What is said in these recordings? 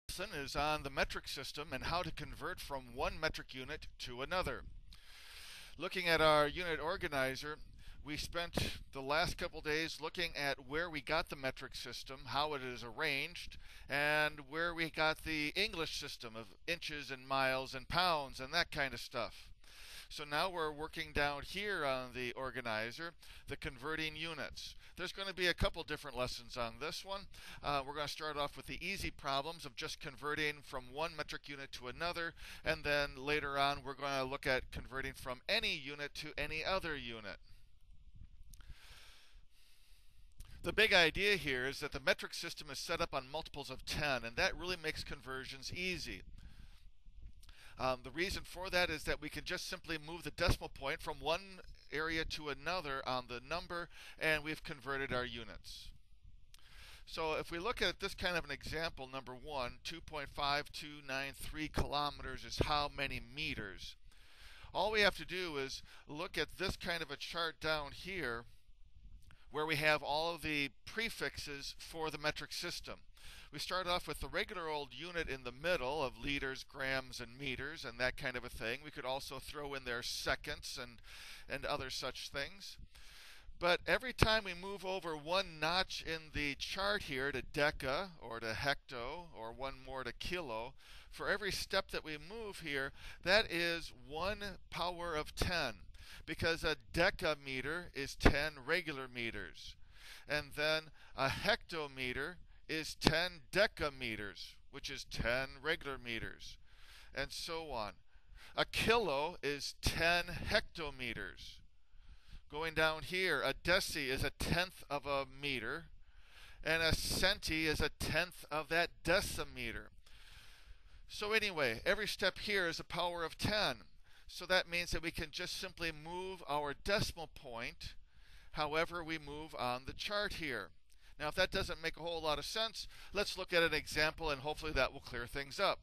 Lesson is on the metric system and how to convert from one metric unit to another. Looking at our unit organizer, we spent the last couple days looking at where we got the metric system, how it is arranged, and where we got the English system of inches and miles and pounds and that kind of stuff. So now we're working down here on the organizer, the converting units. There's going to be a couple different lessons on this one. We're going to start off with the easy problems of just converting from one metric unit to another, and then later on we're going to look at converting from any unit to any other unit. The big idea here is that the metric system is set up on multiples of 10, and that really makes conversions easy. The reason for that is that we can just simply move the decimal point from one area to another on the number, and we've converted our units. So if we look at this kind of an example, number 1, 2.5293 kilometers is how many meters? All we have to do is look at this kind of a chart down here where we have all of the prefixes for the metric system. We start off with the regular old unit in the middle of liters, grams, and meters, and that kind of a thing. We could also throw in there seconds and other such things. But every time we move over one notch in the chart here to deca or to hecto or one more to kilo, for every step that we move here, that is 1 power of 10. Because a decameter is 10 regular meters. And then a hectometer is 10 decameters, which is 10 regular meters. And so on. A kilo is 10 hectometers. Going down here, a deci is a tenth of a meter, and a centi is a tenth of that decimeter. So anyway, every step here is a power of 10. So that means that we can just simply move our decimal point however we move on the chart here. Now, if that doesn't make a whole lot of sense, let's look at an example, and hopefully that will clear things up.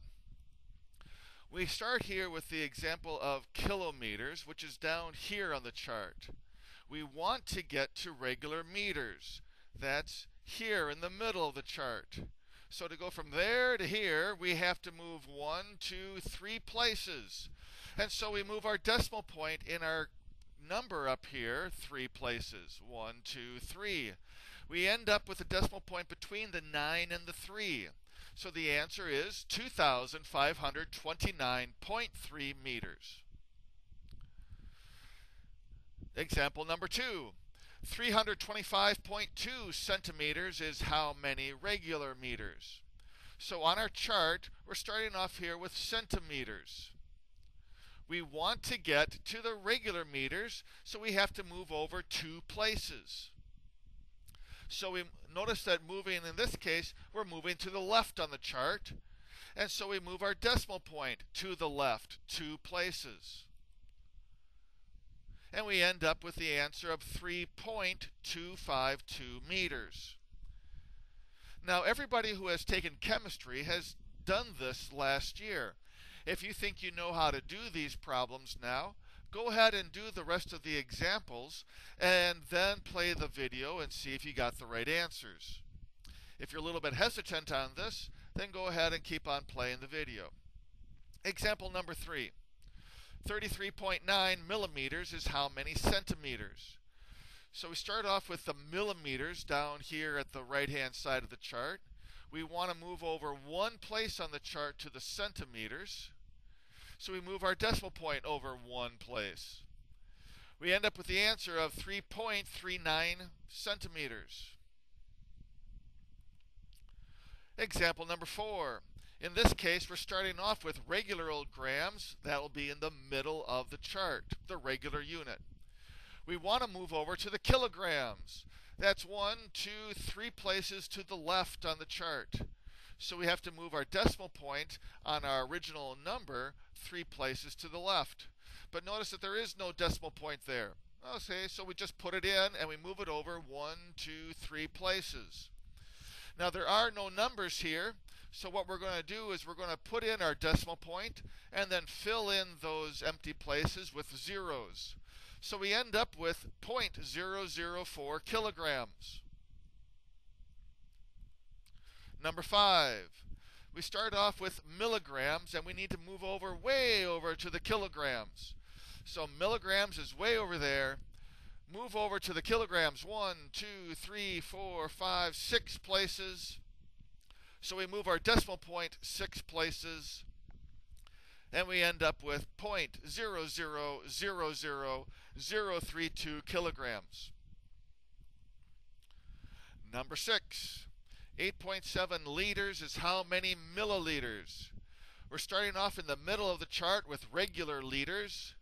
We start here with the example of kilometers, which is down here on the chart. We want to get to regular meters. That's here in the middle of the chart. So to go from there to here, we have to move 1, 2, 3 places. And so we move our decimal point in our number up here 3 places. 1, 2, 3. We end up with a decimal point between the 9 and the 3. So the answer is 2,529.3 meters. Example number 2. 325.2 centimeters is how many regular meters? So on our chart, we're starting off here with centimeters. We want to get to the regular meters, so we have to move over 2 places. So we notice that moving, in this case, we're moving to the left on the chart, and so we move our decimal point to the left 2 places. And we end up with the answer of 3.252 meters. Now, everybody who has taken chemistry has done this last year. If you think you know how to do these problems now, go ahead and do the rest of the examples and then play the video and see if you got the right answers. If you're a little bit hesitant on this, then go ahead and keep on playing the video. Example number 3. 33.9 millimeters is how many centimeters? So we start off with the millimeters down here at the right-hand side of the chart. We want to move over 1 place on the chart to the centimeters. So we move our decimal point over 1 place. We end up with the answer of 3.39 centimeters. Example number 4. In this case, we're starting off with regular old grams. That will be in the middle of the chart, the regular unit. We want to move over to the kilograms. That's 1, 2, 3 places to the left on the chart. So we have to move our decimal point on our original number 3 places to the left. But notice that there is no decimal point there. Okay, so we just put it in and we move it over 1, 2, 3 places. Now there are no numbers here, so what we're going to do is we're going to put in our decimal point and then fill in those empty places with zeros. So we end up with 0.004 kilograms. Number 5. we start off with milligrams, and we need to move over way over to the kilograms. So milligrams is way over there. Move over to the kilograms 1, 2, 3, 4, 5, 6 places. So we move our decimal point 6 places, and we end up with 0.0000032 kilograms. Number 6, 8.7 liters is how many milliliters? We're starting off in the middle of the chart with regular liters.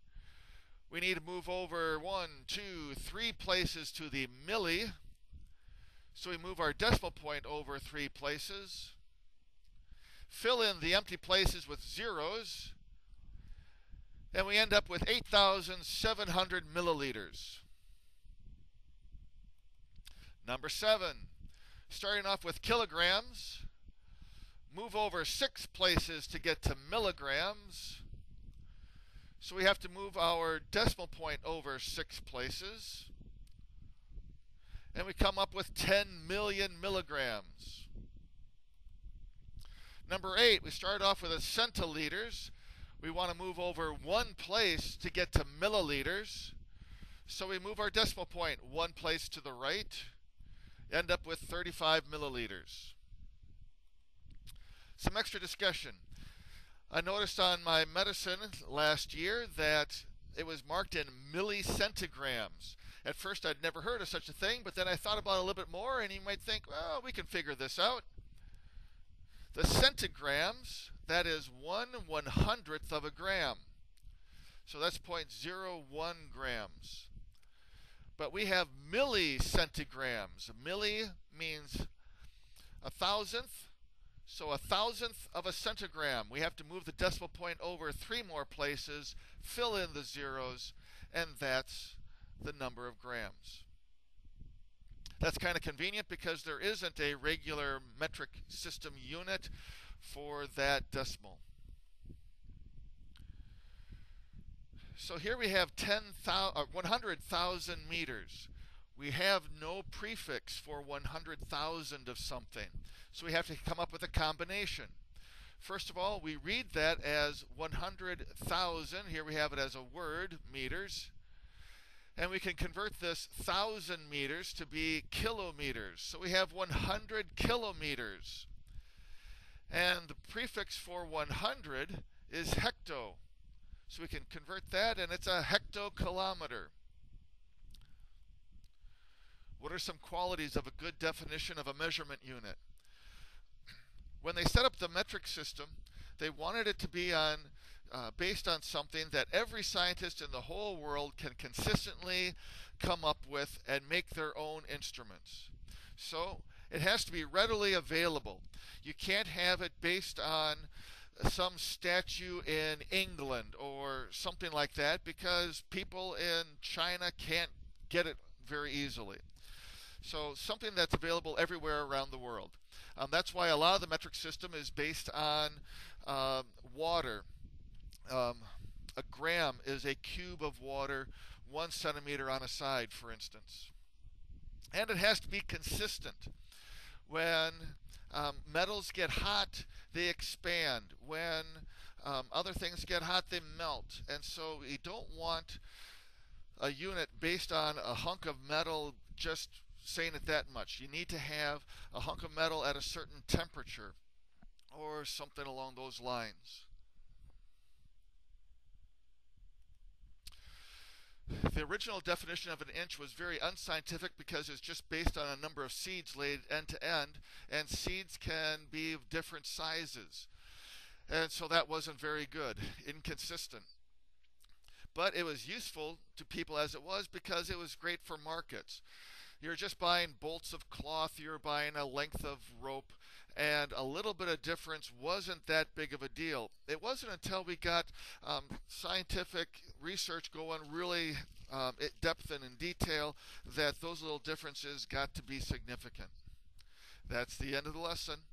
We need to move over 1, 2, 3 places to the milli. So we move our decimal point over 3 places. Fill in the empty places with zeros. And we end up with 8,700 milliliters. Number 7, starting off with kilograms. Move over 6 places to get to milligrams. So we have to move our decimal point over 6 places. And we come up with 10 million milligrams. Number 8, we start off with a centiliters. We want to move over 1 place to get to milliliters. So we move our decimal point 1 place to the right. End up with 35 milliliters. Some extra discussion. I noticed on my medicine last year that it was marked in millicentigrams. At first I'd never heard of such a thing, but then I thought about it a little bit more, and you might think, well, we can figure this out. The centigrams, that is 1/100th of a gram. So that's 0.01 grams. But we have millicentigrams. Milli means 1,000th. So 1,000th of a centigram. We have to move the decimal point over 3 more places, fill in the zeros, and that's the number of grams. That's kind of convenient because there isn't a regular metric system unit for that decimal. So here we have 100,000 meters. We have no prefix for 100,000 of something. So we have to come up with a combination. First of all, we read that as 100,000. Here we have it as a word, meters. And we can convert this 1,000 meters to be kilometers. So we have 100 kilometers. And the prefix for 100 is hecto. So we can convert that, and it's a hectokilometer. What are some qualities of a good definition of a measurement unit? When they set up the metric system, they wanted it to be based on something that every scientist in the whole world can consistently come up with and make their own instruments. So it has to be readily available. You can't have it based on some statue in England or something like that, because people in China can't get it very easily. So something that's available everywhere around the world. That's why a lot of the metric system is based on water. A gram is a cube of water, 1 centimeter on a side, for instance. And it has to be consistent. When metals get hot, they expand. When other things get hot, they melt. And so you don't want a unit based on a hunk of metal just saying it that much. You need to have a hunk of metal at a certain temperature or something along those lines. The original definition of an inch was very unscientific because it's just based on a number of seeds laid end to end, and seeds can be of different sizes. And so that wasn't very good, inconsistent. But it was useful to people as it was because it was great for markets. You're just buying bolts of cloth, you're buying a length of rope, and a little bit of difference wasn't that big of a deal. It wasn't until we got scientific research going really in depth and in detail that those little differences got to be significant. That's the end of the lesson.